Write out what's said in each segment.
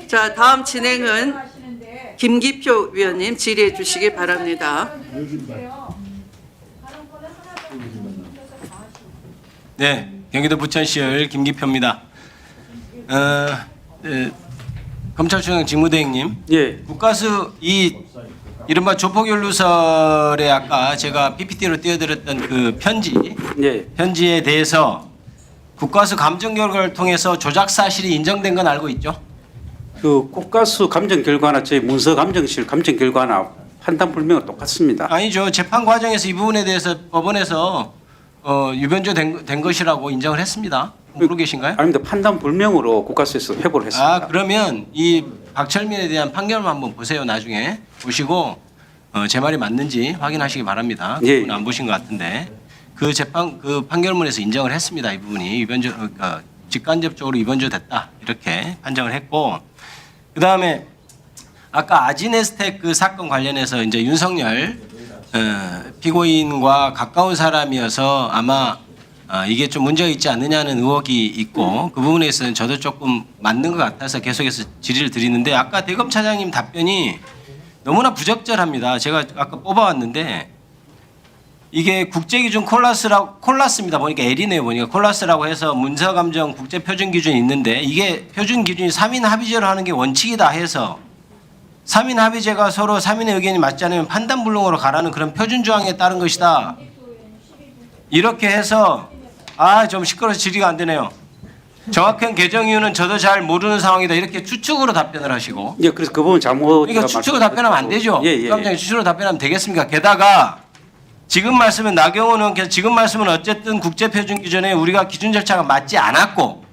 자, 다음 진행은 김기표 위원님 질의해 주시기 바랍니다. 네, 경기도 부천시열 김기표입니다. 검찰총장 직무대행님, 예, 국가수 이른바 조폭연루설에 아까 제가 PPT로 띄워드렸던 그 예, 편지에 대해서 국가수 감정 결과를 통해서 조작 사실이 인정된 건 알고 있죠? 그 국가수 감정 결과나 저희 문서 감정실 감정 결과나 판단 불명은 똑같습니다. 아니죠. 재판 과정에서 이 부분에 대해서 법원에서 유변조 된 것이라고 인정을 했습니다. 모르고 계신가요? 아닙니다. 판단 불명으로 국가수에서 회부를 했습니다. 아, 그러면 이 박철민에 대한 판결만 한번 보세요. 나중에 보시고 제 말이 맞는지 확인하시기 바랍니다. 예. 그분 안 보신 것 같은데 그 판결문에서 인정을 했습니다. 이 부분이 유변조 직간접적으로 유변조 됐다 이렇게 판정을 했고, 그 다음에 아까 아지네스텍 그 사건 관련해서 이제 윤석열 피고인과 가까운 사람이어서 아마 이게 좀 문제가 있지 않느냐는 의혹이 있고, 그 부분에 있어서는 저도 조금 맞는 것 같아서 계속해서 질의를 드리는데, 아까 대검 차장님 답변이 너무나 부적절합니다. 제가 아까 뽑아왔는데 이게 국제기준 콜라스입니다. 보니까 L이네요. 보니까 콜라스라고 해서 문서감정 국제표준기준이 있는데, 이게 표준기준이 3인 합의제로 하는 게 원칙이다 해서 3인 합의제가 서로 3인의 의견이 맞지 않으면 판단불능으로 가라는 그런 표준조항에 따른 것이다. 이렇게 해서 좀 시끄러워서 질의가 안 되네요. 정확한 개정 이유는 저도 잘 모르는 상황이다. 이렇게 추측으로 답변을 하시고. 예, 그래서 그 부분 잘못. 그러니까 추측으로 답변하면 안 되죠. 예, 예, 깜짝이야. 예. 추측으로 답변하면 되겠습니까? 게다가 지금 말씀은 나경원 의원께서 지금 말씀은 어쨌든 국제표준기준에 우리가 기준 절차가 맞지 않았고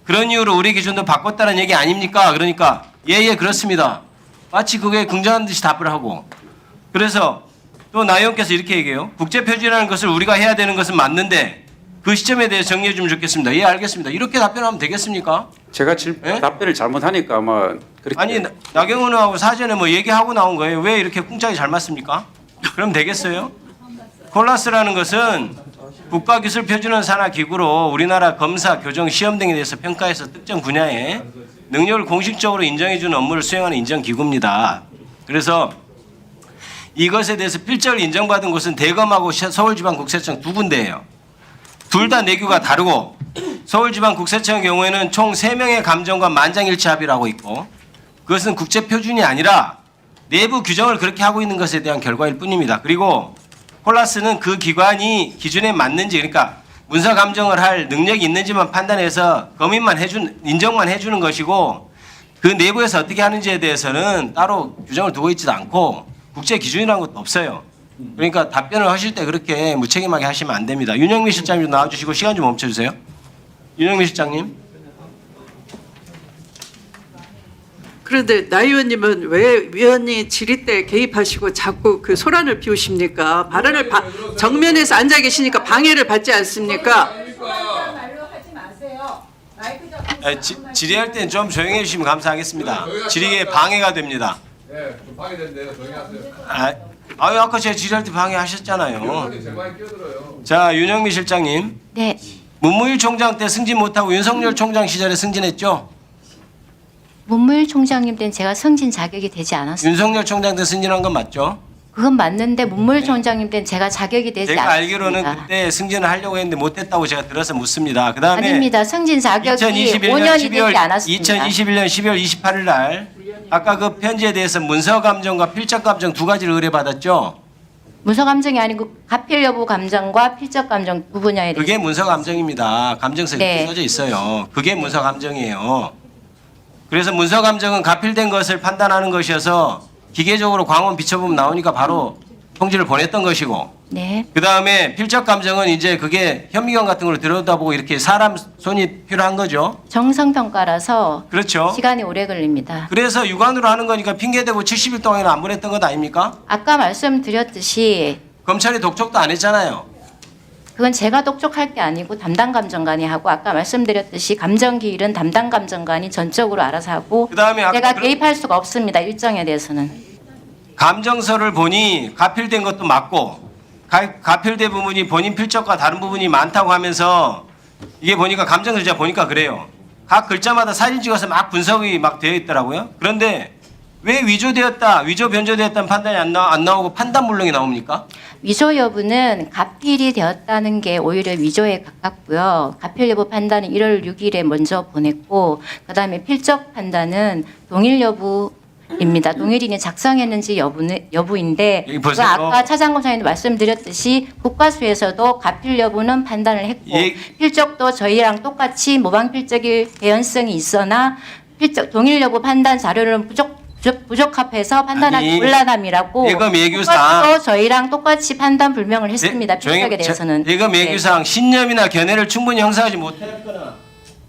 그런 이유로 우리 기준도 바꿨다는 얘기 아닙니까? 그러니까 예 그렇습니다. 마치 그게 긍정한 듯이 답을 하고, 그래서 또 나 의원께서 이렇게 얘기해요. 국제표준이라는 것을 우리가 해야 되는 것은 맞는데 그 시점에 대해 정리해 주면 좋겠습니다. 예, 알겠습니다. 이렇게 답변하면 되겠습니까? 제가 예? 답변을 잘못하니까 아마 그렇게. 아니 나경원 의원하고 사전에 뭐 얘기하고 나온 거예요. 왜 이렇게 꿍짝이 잘 맞습니까? 그럼 되겠어요? 콜라스라는 것은 국가기술표준원산하기구로 우리나라 검사, 교정, 시험 등에 대해서 평가해서 특정 분야에 능력을 공식적으로 인정해주는 업무를 수행하는 인정기구입니다. 그래서 이것에 대해서 필적을 인정받은 곳은 대검하고 서울지방국세청 두 군데예요. 둘 다 내규가 다르고, 서울지방국세청의 경우에는 총 3명의 감정과 만장일치 합의를 하고 있고, 그것은 국제표준이 아니라 내부 규정을 그렇게 하고 있는 것에 대한 결과일 뿐입니다. 그리고 콜라스는 그 기관이 기준에 맞는지, 그러니까 문서 감정을 할 능력이 있는지만 판단해서 인정만 해주는 것이고, 그 내부에서 어떻게 하는지에 대해서는 따로 규정을 두고 있지도 않고 국제 기준이라는 것도 없어요. 그러니까 답변을 하실 때 그렇게 무책임하게 하시면 안 됩니다. 윤영미 실장님 좀 나와주시고 시간 좀 멈춰주세요. 윤영미 실장님. 그런데 나 의원님은 왜 위원님 질의 때 개입하시고 자꾸 그 소란을 피우십니까? 발언을 정면에서 앉아 계시니까 방해를 받지 않습니까? 질의할 때는 좀 조용히 해주시면 감사하겠습니다. 질의에 방해가 됩니다. 네, 좀 방해된대요. 조용히 하세요. 아까 제가 질의할 때 방해하셨잖아요. 제 말에 끼어들어요. 자, 윤영미 실장님. 네, 문무일 총장 때 승진 못하고 윤석열 총장 시절에 승진했죠? 문무일 총장님 때는 제가 승진 자격이 되지 않았어요. 윤석열 총장 때 승진한 건 맞죠? 그건 맞는데 문무일 총장님 때는 제가 자격이 되지 제가 않았습니다. 알기로는 그때 승진을 하려고 했는데 못했다고 제가 들어서 묻습니다. 그 다음에 아닙니다. 승진 자격이 2021년 5년이 되지 않았습니다. 2021년 12월 28일 날 아까 그 편지에 대해서 문서 감정과 필적 감정 두 가지를 의뢰받았죠? 문서 감정이 아니고 가필 여부 감정과 필적 감정 두 분야에 대해서. 그게 문서 감정입니다. 감정서에 네. 써져 있어요. 그게 문서 감정이에요. 그래서 문서 감정은 가필된 것을 판단하는 것이어서 기계적으로 광원 비춰보면 나오니까 바로 통지를 보냈던 것이고, 네, 그 다음에 필적 감정은 이제 그게 현미경 같은 걸 들여다보고 이렇게 사람 손이 필요한 거죠. 정성 평가라서 그렇죠. 시간이 오래 걸립니다. 그래서 육안으로 하는 거니까 핑계대고 70일 동안이나 안 보냈던 것 아닙니까? 아까 말씀드렸듯이 검찰이 독촉도 안 했잖아요. 그건 제가 독촉할 게 아니고 담당 감정관이 하고, 아까 말씀드렸듯이 감정 기일은 담당 감정관이 전적으로 알아서 하고 그다음에 아까 제가 개입할 수가 없습니다. 일정에 대해서는. 감정서를 보니 가필된 것도 맞고 가필된 부분이 본인 필적과 다른 부분이 많다고 하면서 이게 보니까 감정서 제가 보니까 그래요. 각 글자마다 사진 찍어서 막 분석이 막 되어 있더라고요. 그런데 왜 위조되었다, 위조 변조되었다는 판단이 안 나오고 판단불능이 나옵니까? 위조 여부는 가필이 되었다는 게 오히려 위조에 가깝고요. 가필 여부 판단은 1월 6일에 먼저 보냈고 그다음에 필적 판단은 동일 여부입니다. 동일인이 작성했는지 여부인데 여기 그 보세요. 아까 차장검사님도 말씀드렸듯이 국가수에서도 가필 여부는 판단을 했고 필적도 저희랑 똑같이 모방 필적일 개연성이 있으나 필적 동일 여부 판단 자료는 부적합해서 판단하기 아니, 곤란함이라고 예금 예규상 국가수도 저희랑 똑같이 판단 불명을 했습니다. 필적에 대해서는. 예금 네. 예규상 신념이나 견해를 충분히 형성하지 못했거나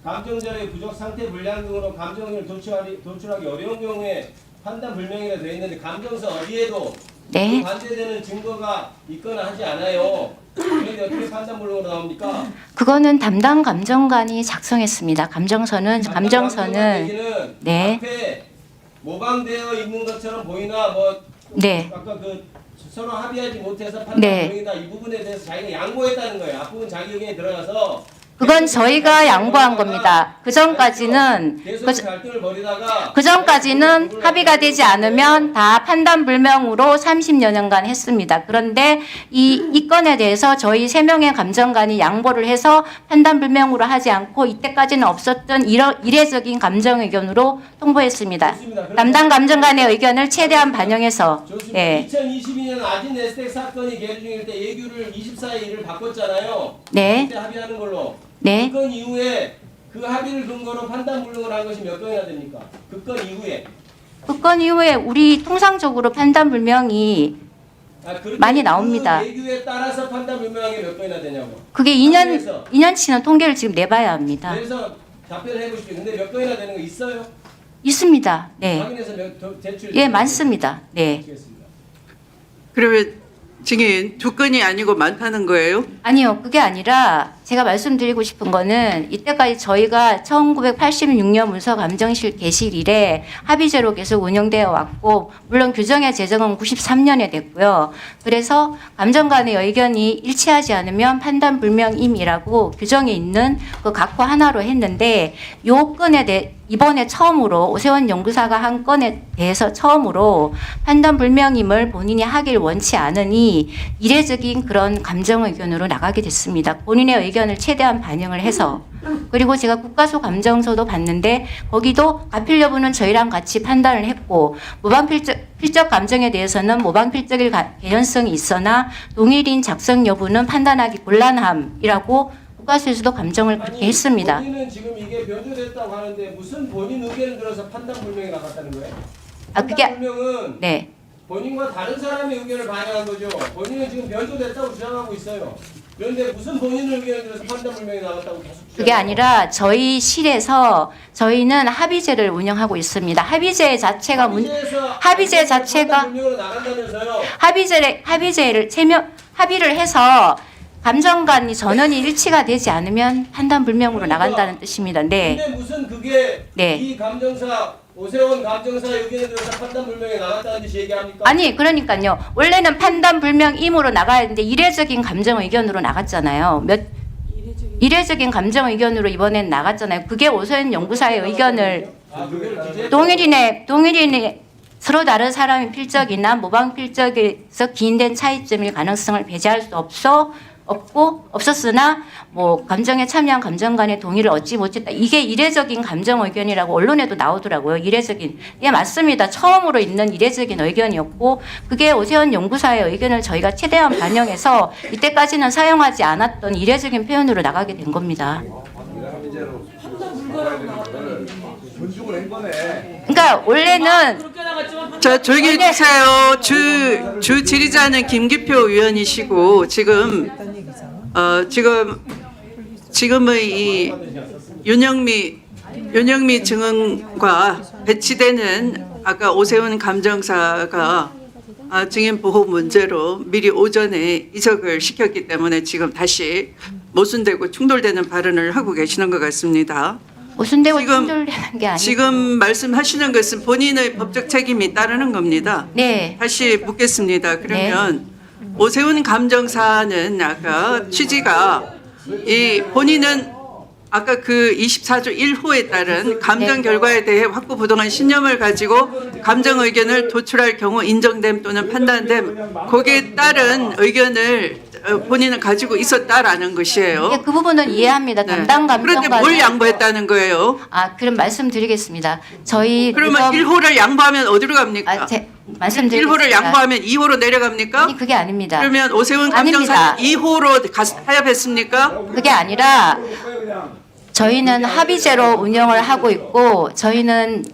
감정자료의 부족 상태 불량 등으로 감정을 도출하기 어려운 경우에 판단 불명이라 되어 있는데 감정서 어디에도 네. 반대되는 증거가 있거나 하지 않아요. 그런데 어떻게 판단 불명으로 나옵니까? 그거는 담당 감정관이 작성했습니다. 감정서는 네. 앞에 모방되어 있는 것처럼 보이나 뭐 네. 아까 그 서로 합의하지 못해서 판단 네. 불명이다 이 부분에 대해서 자기가 양보했다는 거예요. 앞부분 자기 의견에 들어가서 그건 저희가 양보한 겁니다. 그 전까지는 계속 갈등을 벌이다가 그 전까지는 합의가 되지 않으면 다 판단 불명으로 30여 년간 했습니다. 그런데 이 건에 대해서 저희 3명의 감정관이 양보를 해서 판단 불명으로 하지 않고 이때까지는 없었던 이례적인 감정 의견으로 통보했습니다. 좋습니다. 담당 감정관의 의견을 최대한 반영해서 좋습니다. 네. 2022년 아진 에스텍 사건이 계류 중일 때 예규를 24일 일을 바꿨잖아요. 네. 그때 합의하는 걸로. 네. 그 건 이후에 그 합의를 근거로 판단 불능을 한 것이 몇 건이나 됩니까? 그 건 이후에. 그 건 이후에 우리 통상적으로 판단 불명이 그렇게 많이 나옵니다. 그 예규에 따라서 판단 불명한 게 몇 건이나 되냐고. 그게 2년치는 통계를 지금 내봐야 합니다. 그래서 답변을 해보십시오. 근데 몇 건이나 되는 거 있어요? 있습니다. 네. 확인해서 제출. 예, 많습니다. 네. 드리겠습니다. 그러면 증인 2건이 아니고 많다는 거예요? 아니요, 그게 아니라 제가 말씀드리고 싶은 거는 이때까지 저희가 1986년 문서감정실 개실 이래 합의제로 계속 운영되어 왔고 물론 규정의 제정은 93년에 됐고요. 그래서 감정관의 의견이 일치하지 않으면 판단 불명임이라고 규정에 있는 그 각호 하나로 했는데 요 건에 대해 이번에 처음으로 오세훈 연구사가 한 건에 대해서 처음으로 판단 불명임을 본인이 하길 원치 않으니 이례적인 그런 감정 의견으로 나가게 됐습니다. 본인의 의견을 최대한 반영을 해서 그리고 제가 국가수 감정서도 봤는데 거기도 가필 여부는 저희랑 같이 판단을 했고 모방 필적 감정에 대해서는 모방 필적일 개연성이 있으나 동일인 작성 여부는 판단하기 곤란함이라고 국가수에서도 감정을 그렇게 했습니다. 본인은 지금 이게 변조됐다고 하는데 무슨 본인 의견을 들어서 판단 불명이 나갔다는 거예요? 그게 판단 불명은 네. 본인과 다른 사람의 의견을 반영한 거죠. 본인은 지금 변조됐다고 주장하고 있어요. 그런데 무슨 본인 의견을 들어서 판단 불명이 나갔다고 계속 주장해요? 그게 아니라 저희 실에서 저희는 합의제를 운영하고 있습니다. 합의제 자체가 합의제 자체가 판단 불명으로 나간다면서요? 합의제를 합의를 해서 감정관이 전원이 일치가 되지 않으면 판단 불명으로 나간다는 뜻입니다. 네. 근데 무슨 그게 네. 이 감정사 오세훈 감정사 의견에 들어서 판단 불명이 나갔다는 듯이 얘기합니까? 아니 그러니까요. 원래는 판단 불명임으로 나가야 하는데 이례적인 감정 의견으로 나갔잖아요. 이례적인 감정 의견으로 이번엔 나갔잖아요. 그게 오세훈 연구사의 의견을 동일인의 서로 다른 사람의 필적이나 모방 필적에서 기인된 차이점일 가능성을 배제할 수 없었으나 뭐 감정에 참여한 감정관의 동의를 얻지 못했다. 이게 이례적인 감정 의견이라고 언론에도 나오더라고요. 이례적인. 예, 맞습니다. 처음으로 있는 이례적인 의견이었고 그게 오세훈 연구사의 의견을 저희가 최대한 반영해서 이때까지는 사용하지 않았던 이례적인 표현으로 나가게 된 겁니다. 그러니까 원래는 자, 조용히 해주세요. 주 질의자는 김기표 의원이시고 지금의 이 윤영미 증언과 배치되는 아까 오세훈 감정사가 증인 보호 문제로 미리 오전에 이적을 시켰기 때문에 지금 다시 모순되고 충돌되는 발언을 하고 계시는 것 같습니다. 모순되고 지금- 충돌되는 게 아니고 지금 말씀하시는 것은 본인의 법적 책임이 따르는 겁니다. 네. 다시 묻겠습니다. 그러면 오세훈 감정사는 아까 취지가 이 본인은 아까 그 24조 1호에 따른 감정 결과에 대해 확고부동한 신념을 가지고 감정 의견을 도출할 경우 인정됨 또는 판단됨 거기에 따른 의견을 본인은 가지고 있었다라는 것이에요. 예, 그 부분은 이해합니다. 네. 담당 그런데 감정관. 뭘 양보했다는 거예요? 그럼 말씀드리겠습니다. 저희 그러면 1호를 양보하면 어디로 갑니까? 말씀드리겠습니다. 1호를 양보하면 2호로 내려갑니까? 아니 그게 아닙니다. 그러면 오세훈 아닙니다. 감정사는 2호로 타협했습니까? 그게 아니라 저희는 합의제로 운영을 하고 있고 저희는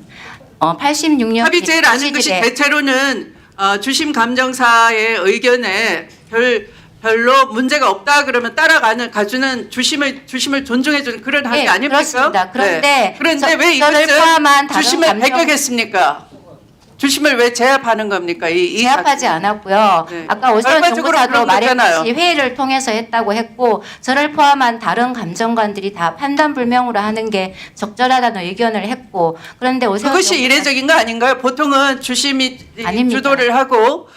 86년 합의제라는 것이 대체로는 주심 감정사의 의견에 별로 문제가 없다 그러면 가주는 주심을 존중해주는 그런 합의 네, 아닙니까? 그렇습니다. 그런데 네. 그런데 왜 저를 이것은 포함한 다른 주심을 감정- 배격했습니까? 주심을 왜 제압하는 겁니까? 제압하지 않았고요. 네. 아까 오세훈 결과적으로 정부사도 그런 거잖아요. 말했듯이 회의를 통해서 했다고 했고 저를 포함한 다른 감정관들이 다 판단 불명으로 하는 게 적절하다는 의견을 했고 그런데 오세훈 그것이 정부사- 이례적인 거 아닌가요? 보통은 주심이 아닙니다. 주도를 하고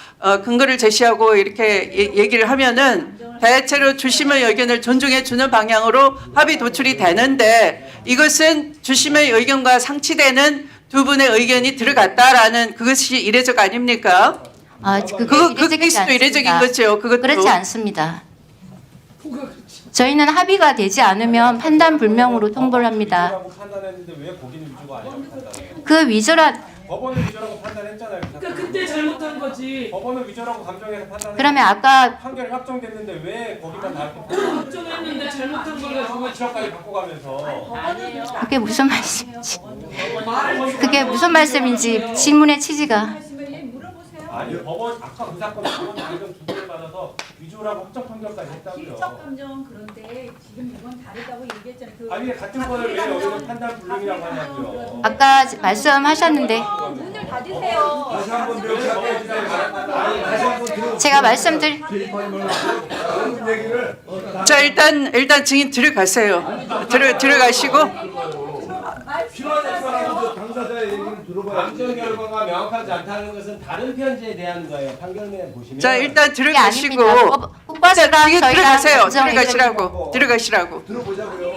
근거를 제시하고 이렇게 얘기를 하면은 대체로 주심의 의견을 존중해 주는 방향으로 합의 도출이 되는데 이것은 주심의 의견과 상치되는 두 분의 의견이 들어갔다라는 그것이 이례적 아닙니까? 그 케이스도 이례적인 거죠. 그것도. 그렇지 않습니다. 저희는 합의가 되지 않으면 판단 불명으로 통보를 합니다. 판단했는데 왜 거기는 위조가 아니라고 판단해요? 그 위조란 법원은 위조라고 판단했잖아요. 그러니까 그때 잘못한 거지. 법원은 위조라고 감정해서 판단했는데 그러면 아까 판결이 확정됐는데 왜 거기만 다 이렇게 걱정했는데 잘못한 걸 가지고 7억까지 바꿔가면서 그게 무슨 말씀인지 그게 무슨 말씀인지 질문의 취지가 아니 법원 아까 그 사건 법원 감정 두 개를 받아서 위조라고 확정 판결까지 했다고요. 실적 감정 그런데 지금 이건 다르다고 얘기했잖아요. 그 아니 같은 건을 왜 여기는 판단 불능이라고 하냐고요. 아까 말씀하셨는데 문을 닫으세요. 제가 말씀드릴 자 일단 증인 들어가세요. 들어가시고 감정 결과가 명확하지 않다는 것은 다른 편지에 대한 거예요. 판결문에 보시면. 자 일단 게 들어가시고 아닙니다. 국과수랑 증인 저희랑 들어가세요. 감정 들어가시라고.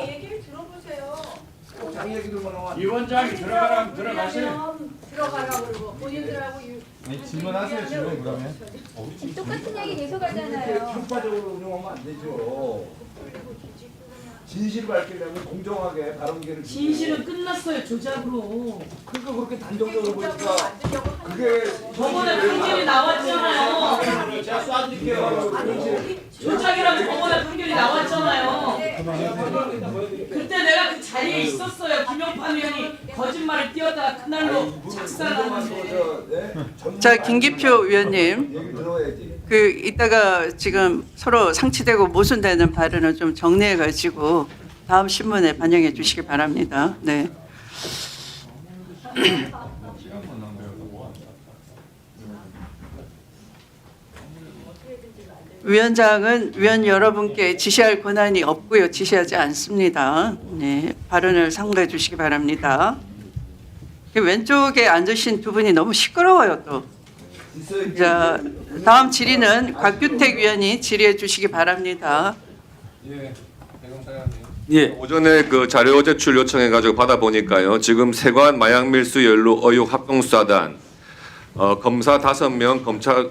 얘기를 들어보세요. 위원장이 들어가라면 들어가세요. 들어가라고 그러고 본인들하고 질문하세요, 질문 그러면. 똑같은 얘기 계속 하잖아요. 효과적으로 운영하면 안 되죠. 진실을 밝히려면 공정하게 발언기를 진실은 끝났어요 조작으로. 그러니까 그렇게 단정적으로 보니까 그게 법원에 판결이 나왔잖아요. 제가 쏴드릴게요. 조작이라고 법원에 판결이 나왔잖아요. 그때 내가 그 자리에 있었어요. 김영판 의원이 거짓말을 띄웠다가 그날로 작살났는데. 자 김기표 위원님. 얘기 들어야지. 이따가 지금 서로 상치되고 모순되는 발언을 좀 정리해 가지고 다음 신문에 반영해 주시기 바랍니다. 네. 위원장은 위원 여러분께 지시할 권한이 없고요. 지시하지 않습니다. 네. 발언을 삼가해 주시기 바랍니다. 왼쪽에 앉으신 두 분이 너무 시끄러워요 또. 자, 다음 질의는 곽규택 위원이 질의해 주시기 바랍니다. 예, 배경 사장님. 예. 오전에 그 자료 제출 요청해가지고 받아보니까요. 지금 세관 마약 밀수 연루 의혹 합동수사단 검사 5명, 검찰